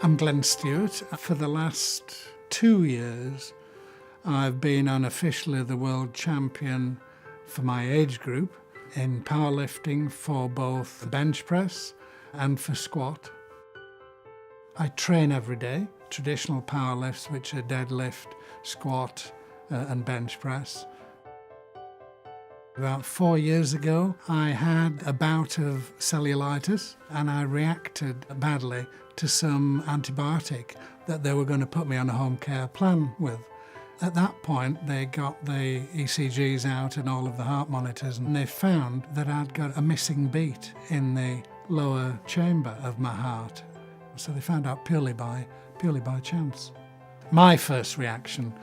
I'm Glenn Stewart. For the last 2 years, I've been unofficially the world champion for my age group in powerlifting for both bench press and for squat. I train every day, traditional power lifts, which are deadlift, squat, and bench press. About 4 years ago, I had a bout of cellulitis and I reacted badly to some antibiotic that they were going to put me on a home care plan with. At that point, they got the ECGs out and all of the heart monitors, and they found that I'd got a missing beat in the lower chamber of my heart. So they found out purely by chance. My first reaction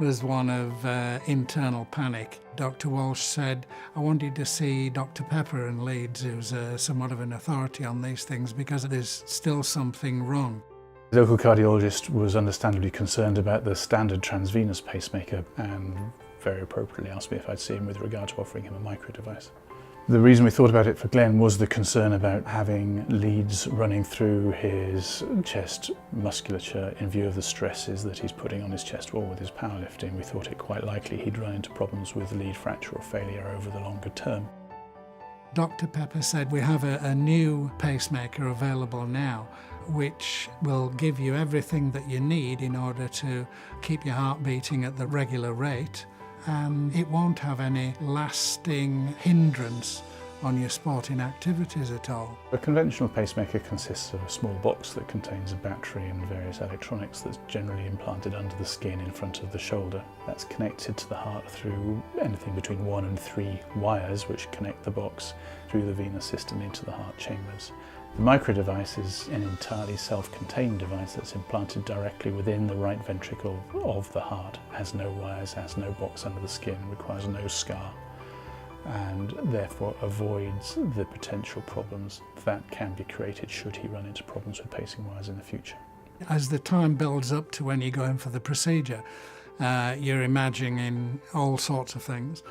was one of internal panic. Dr. Walsh said, I wanted to see Dr. Pepper in Leeds, who's somewhat of an authority on these things, because there's still something wrong. The local cardiologist was understandably concerned about the standard transvenous pacemaker and very appropriately asked me if I'd see him with regard to offering him a Micra device. The reason we thought about it for Glenn was the concern about having leads running through his chest musculature in view of the stresses that he's putting on his chest wall with his powerlifting. We thought it quite likely he'd run into problems with lead fracture or failure over the longer term. Dr. Pepper said we have a new pacemaker available now, which will give you everything that you need in order to keep your heart beating at the regular rate, and it won't have any lasting hindrance on your sporting activities at all. A conventional pacemaker consists of a small box that contains a battery and various electronics that's generally implanted under the skin in front of the shoulder. That's connected to the heart through anything between 1 and 3 wires which connect the box through the venous system into the heart chambers. The Micra device is an entirely self-contained device that's implanted directly within the right ventricle of the heart. It has no wires, has no box under the skin, requires no scar, and therefore avoids the potential problems that can be created should he run into problems with pacing wires in the future. As the time builds up to when you go in for the procedure, you're imagining all sorts of things.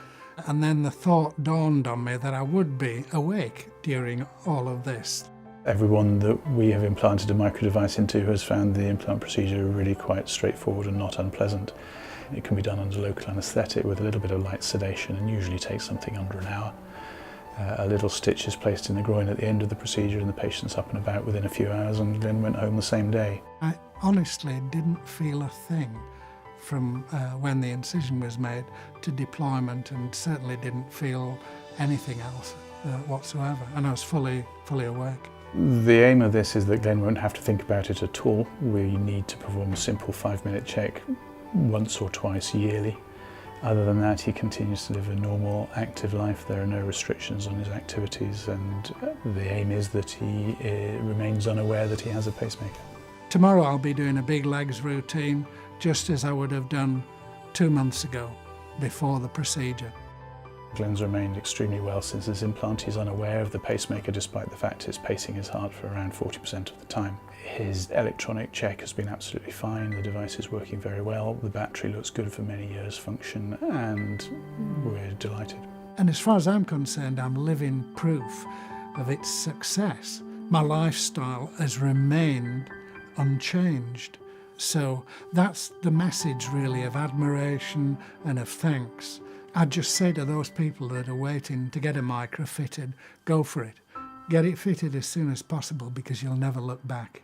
And then the thought dawned on me that I would be awake during all of this. Everyone that we have implanted a Micra device into has found the implant procedure really quite straightforward and not unpleasant. It can be done under local anaesthetic with a little bit of light sedation and usually takes something under an hour. A little stitch is placed in the groin at the end of the procedure and the patient's up and about within a few hours and then went home the same day. I honestly didn't feel a thing from when the incision was made to deployment, and certainly didn't feel anything else whatsoever, and I was fully awake. The aim of this is that Glenn won't have to think about it at all. We need to perform a simple 5-minute check once or twice yearly. Other than that, he continues to live a normal, active life. There are no restrictions on his activities, and the aim is that he remains unaware that he has a pacemaker. Tomorrow I'll be doing a big legs routine, just as I would have done 2 months ago, before the procedure. Glenn's remained extremely well since his implant. He's unaware of the pacemaker despite the fact it's pacing his heart for around 40% of the time. His electronic check has been absolutely fine, the device is working very well, the battery looks good for many years' function, and we're delighted. And as far as I'm concerned, I'm living proof of its success. My lifestyle has remained unchanged. So that's the message really of admiration and of thanks. I'd just say to those people that are waiting to get a Micra fitted, go for it. Get it fitted as soon as possible because you'll never look back.